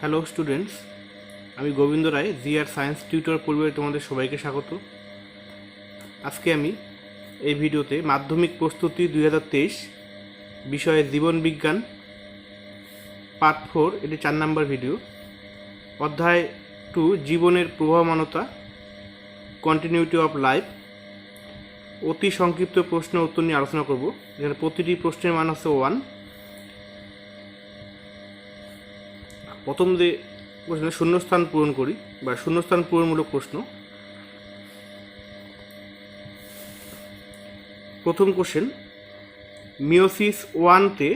Hello students, আমি গোবিন্দ রায় GR science tutor পরিবারে তোমাদের সবাইকে স্বাগত। আজকে আমি এই ভিডিওতে মাধ্যমিক প্রস্তুতি 2023 বিষয়ে জীবন বিজ্ঞান পার্ট 4, এটি 4 নম্বর ভিডিও। অধ্যায় 2 জীবনের প্রবাহমানতা, কন্টিনিউটি অফ লাইফ, অতি সংক্ষিপ্ত প্রশ্ন উত্তর নিয়ে আলোচনা করব। এখানে প্রতিটি প্রশ্নের মান হচ্ছে 1। প্রথম যে প্রশ্নে শূন্যস্থান পূরণ করি বা শূন্যস্থান পূরণমূলক প্রশ্ন। প্রথম কোশ্চেন, মিওসিস 1-তে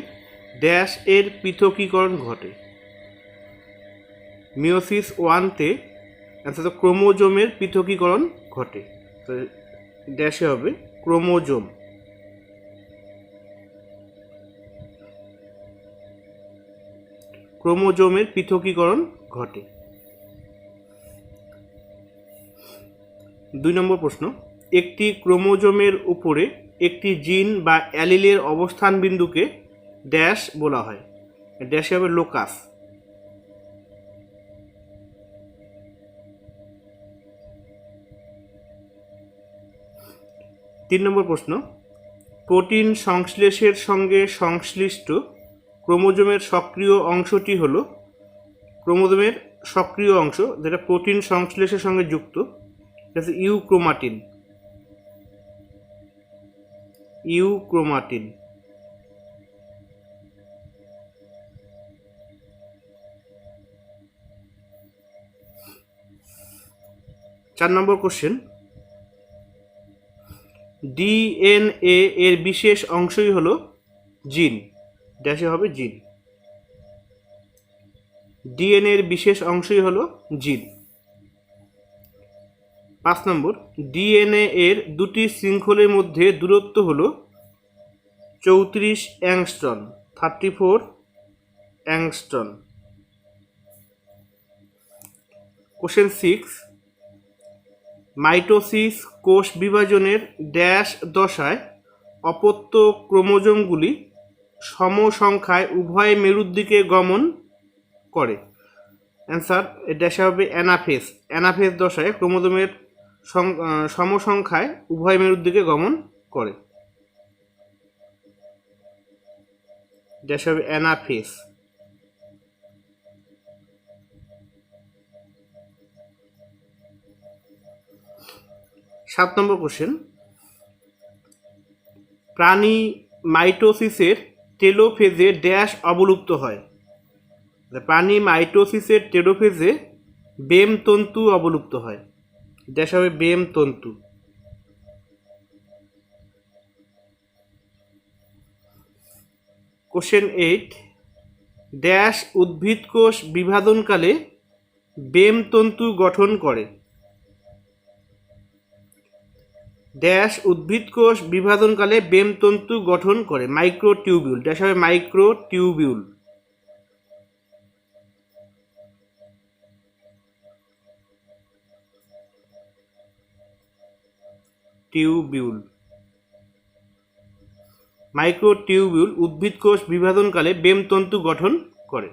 ড্যাশ এর পৃথকীকরণ ঘটে। মিওসিস 1-তে অ্যান্সার ক্রোমোজোমের পৃথকীকরণ ঘটে, তো ড্যাশে হবে ক্রোমোজোম। ক্রোমোজোমের পৃথকীকরণ ঘটে। 2 নম্বর প্রশ্ন, একটি ক্রোমোজোমের উপরে একটি জিন বা অ্যালিলের অবস্থান বিন্দুকে ড্যাশ বলা হয়। ড্যাশে হবে লোকাস। 3 নম্বর প্রশ্ন, প্রোটিন সংশ্লেষের সঙ্গে সংশ্লিষ্ট ক্রোমোজোমের সক্রিয় অংশটি হলো, ক্রোমোজোমের সক্রিয় অংশ যেটা প্রোটিন সংশ্লেষের সঙ্গে যুক্ত, এটা হচ্ছে ইউক্রোমাটিন। ইউক্রোমাটিন। 4 নম্বর কোশ্চেন, ডিএনএ এর বিশেষ অংশই হলো জিন। ড্যাশে হবে জিন। ডিএনএ এর বিশেষ অংশই হলো জিন। 5 নম্বর, ডিএনএ এর দুটি শৃঙ্খলের মধ্যে দূরত্ব হলো 34 অ্যাংস্ট্রম, 34 অ্যাংস্ট্রম। কোশ্চেন 6, মাইটোসিস কোষ বিভাজনের ড্যাশ দশায় অপত্য ক্রোমোজোমগুলি সমসংখ্যায় উভয় মেরুর দিকে গমন করে। অ্যান্সার ড্যাশে হবে অ্যানাফেজ। অ্যানাফেজ দশায় ক্রোমোজোমের সমসংখ্যায় উভয় মেরুর দিকে গমন করে। ড্যাশে হবে অ্যানাফেজ। 7 নম্বর কোশ্চেন, প্রাণী মাইটোসিসের টেলোফেজে ড্যাশ অবলুপ্ত হয়। প্রাণী মাইটোসিসের টেলোফেজে বেম তন্তু অবলুপ্ত হয়। ড্যাশ হবে বেম তন্তু। কোশ্চেন 8, ড্যাশ উদ্ভিদ কোষ বিভাজনকালে বেম তন্তু গঠন করে। ড্যাশ উদ্ভিদ কোষ বিভাজনকালে বেম তন্তু গঠন করে। মাইক্রোটিউবিউল। ড্যাশ হবে মাইক্রোটিউবিউল। টিউবিউল। মাইক্রোটিউবিউল উদ্ভিদ কোষ বিভাজনকালে বেম তন্তু গঠন করে।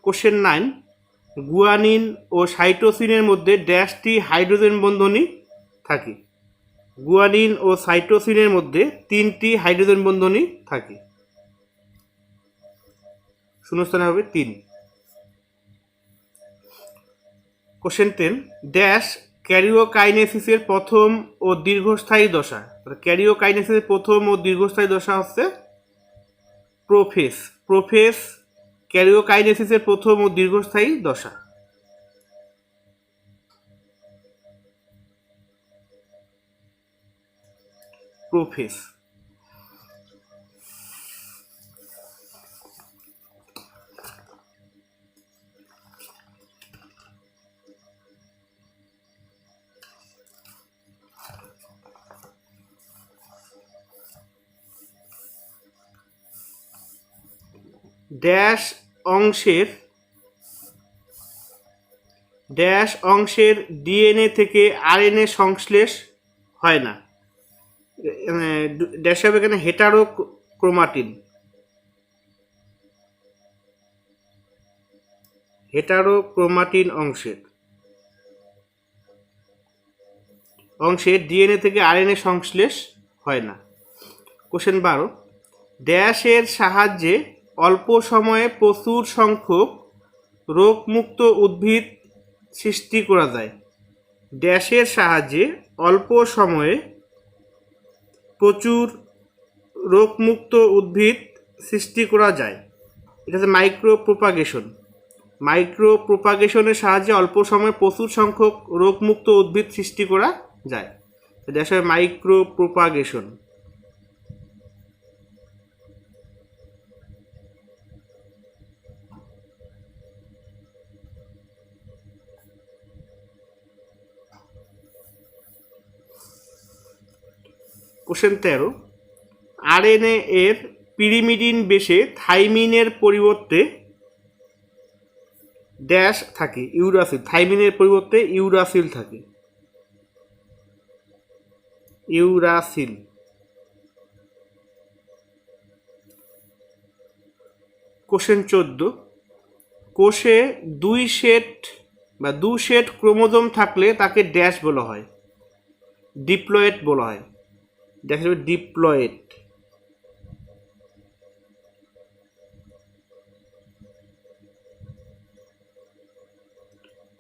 কোশ্চেন 9, গুয়ানিন ও সাইটোসিনের মধ্যে ড্যাশটি হাইড্রোজেন বন্ধনী থাকে। গুয়ানিন ও সাইটোসিনের মধ্যে 3টি হাইড্রোজেন বন্ধনী থাকে। শূন্যস্থানে হবে 3। কোশ্চেন 10, ড্যাশ ক্যারিওকাইনেসিসের প্রথম ও দীর্ঘস্থায়ী দশা। ক্যারিওকাইনেসিসের প্রথম ও দীর্ঘস্থায়ী দশা হচ্ছে প্রোফেজ। প্রোফেজ ক্যারিওকাইনেসিসের প্রথম ও দীর্ঘস্থায়ী দশা। প্রোফেজ। ড্যাশ অংশের ডিএনএ থেকে আরএনএ সংশ্লেষ হয় না। ড্যাশ হবে এখানে হেটারোক্রোমাটিন। হেটারোক্রোমাটিন অংশের ডিএনএ থেকে আরএনএ সংশ্লেষ হয় না। কোশ্চেন 12, ড্যাশের সাহায্যে অল্প সময়ে প্রচুর সংখ্যক রোগমুক্ত উদ্ভিদ সৃষ্টি করা যায়। ড্যাশের সাহায্যে অল্প সময়ে প্রচুর রোগমুক্ত উদ্ভিদ সৃষ্টি করা যায়। এটা হচ্ছে মাইক্রোপ্রোপাগেশনের সাহায্যে অল্প সময়ে প্রচুর সংখ্যক রোগমুক্ত উদ্ভিদ সৃষ্টি করা যায়। এটা আসলে মাইক্রোপ্রোপাগেশন। কোশ্চেন 13, আরএনএ এর পিরিমিডিন বেশে থাইমিনের পরিবর্তে ড্যাশ থাকে, ইউরাসিল। থাইমিনের পরিবর্তে ইউরাসিল থাকে, ইউরাসিল। কোশ্চেন 14, কোষে দুই সেট ক্রোমোজোম থাকলে তাকে ড্যাশ বলা হয়, ডিপ্লয়েড বলা হয়। দেখা যাবে ডিপ্লয়েড।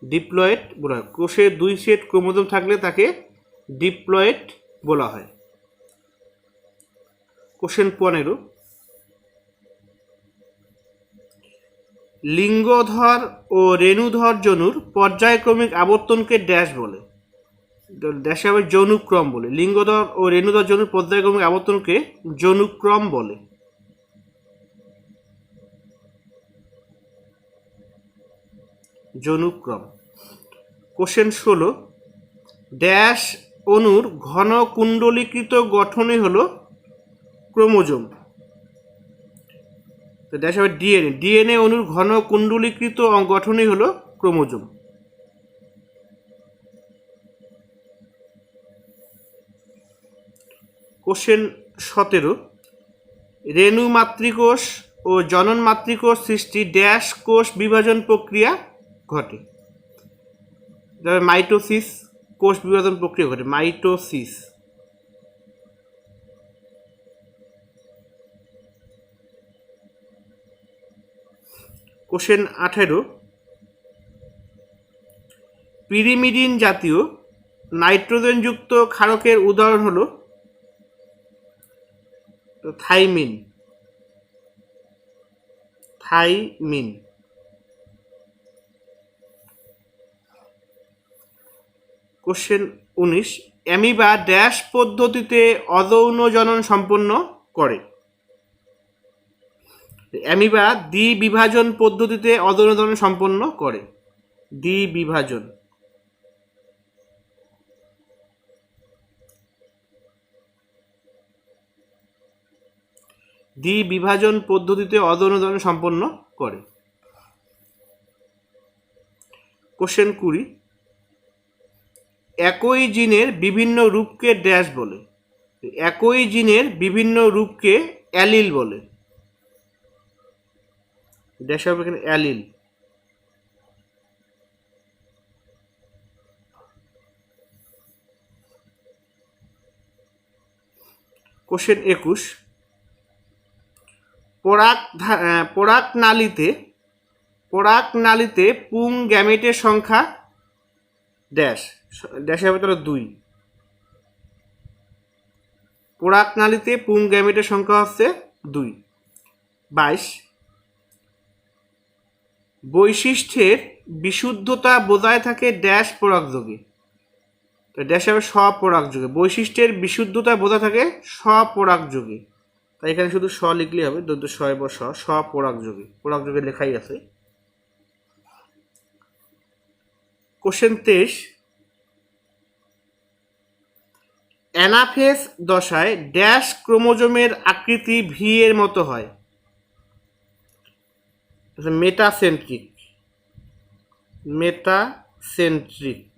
ডিপ্লয়েড বলা হয়। কোষে দুই সেট ক্রোমোজোম থাকলে তাকে ডিপ্লয়েড বলা হয়। কোশ্চেন 15, লিঙ্গধর ও রেণুধর জনুর পর্যায়ক্রমিক আবর্তনকে ড্যাশ বলে, ড্যাশে আবার যৌনুক্রম বলে। লিঙ্গধর ও রেণুধর জনুর পর্যায়ক্রমিক আবর্তনকে যৌনুক্রম বলে। যৌনুক্রম। কোশ্চেন 16, ড্যাশ অণুর ঘন কুণ্ডলীকৃত গঠনই হলো ক্রোমোজোম। তো ড্যাশ আবার ডিএনএ অণুর ঘন কুণ্ডলীকৃত গঠনই হলো ক্রোমোজোম। কোশ্চেন 17, রেণু মাতৃকোষ ও জনন মাতৃকোষ সৃষ্টি ড্যাশ কোষ বিভাজন প্রক্রিয়া ঘটে। মাইটোসিস কোষ বিভাজন প্রক্রিয়া ঘটে, মাইটোসিস। কোশ্চেন 18, পিরিমিডিন জাতীয় নাইট্রোজেনযুক্ত ক্ষারকের উদাহরণ হলো থাইমিন। কোশ্চেন 19, অ্যামিবা ড্যাশ পদ্ধতিতে অযৌন জনন সম্পন্ন করে। অ্যামিবা দ্বিবিভাজন পদ্ধতিতে অযৌন জনন সম্পন্ন করে, দ্বিবিভাজন। দ্বিবিভাজন পদ্ধতিতে অযৌন জনন সম্পন্ন করে। কোশ্চেন 20, একই জিনের বিভিন্ন রূপকে ড্যাশ বলে। একই জিনের বিভিন্ন রূপকে অ্যালিল বলে। ড্যাশ হবে এখানে অ্যালিল। কোশ্চেন 21, পরাগনালীতে পুং গ্যামেটের সংখ্যা ড্যাশ, ড্যাশে হবে তাহলে 2। পরাগনালীতে পুং গ্যামেটের সংখ্যা হচ্ছে 2। 22, বৈশিষ্ট্যের বিশুদ্ধতা বজায় থাকে ড্যাশ পরাগযোগে। তো ড্যাশ হবে স্বপরাগযোগে। বৈশিষ্ট্যের বিশুদ্ধতা বজায় থাকে স্বপরাগযোগে। তাই এখানে শুধু স লিখলেই হবে, দৈর্ঘ্য স এবং স্বপরাগযোগে, পরাগযোগে লেখাই আছে। কোশ্চেন 23, অ্যানাফেজ দশায় ড্যাশ ক্রোমোজোমের আকৃতি ভি এর মতো হয়। মেটাসেন্ট্রিক।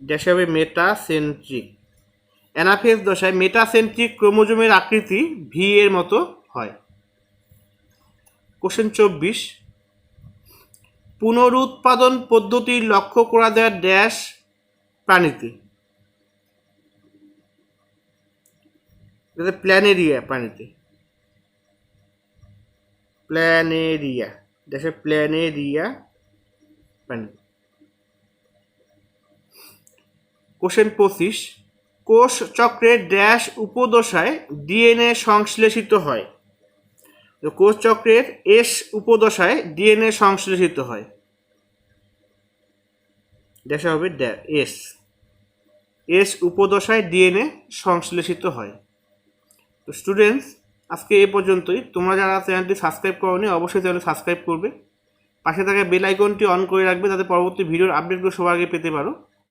ড্যাশ হবে মেটাসেন্ট্রিক। অ্যানাফেজ দশায় মেটাসেন্ট্রিক ক্রোমোজোমের আকৃতি ভি এর মতো হয়। কোশ্চেন 24, পুনরুৎপাদন পদ্ধতি লক্ষ্য করা যায় ড্যাশ প্রাণীতে, প্ল্যানেরিয়া প্রাণীতে, প্ল্যানেরিয়া দেশে প্ল্যানেরিয়া প্রাণী। কোশ্চেন 25, কোষ চক্রের ড্যাশ উপদশায় ডিএনএ সংশ্লেষিত হয়। কোষ চক্রের এস উপদশায় ডিএনএ সংশ্লেষিত হয়, ড্যাশে হবে এস উপদশায় ডিএনএ সংশ্লেষিত হয়। তো স্টুডেন্টস, আজকে এ পর্যন্তই। তোমরা যারা চ্যানেলটি সাবস্ক্রাইব করোনি অবশ্যই চ্যানেল সাবস্ক্রাইব করবে, পাশে থাকা বেল আইকনটি অন করে রাখবে যাতে পরবর্তী ভিডিওর আপডেটগুলো সবার আগে পেতে পারো।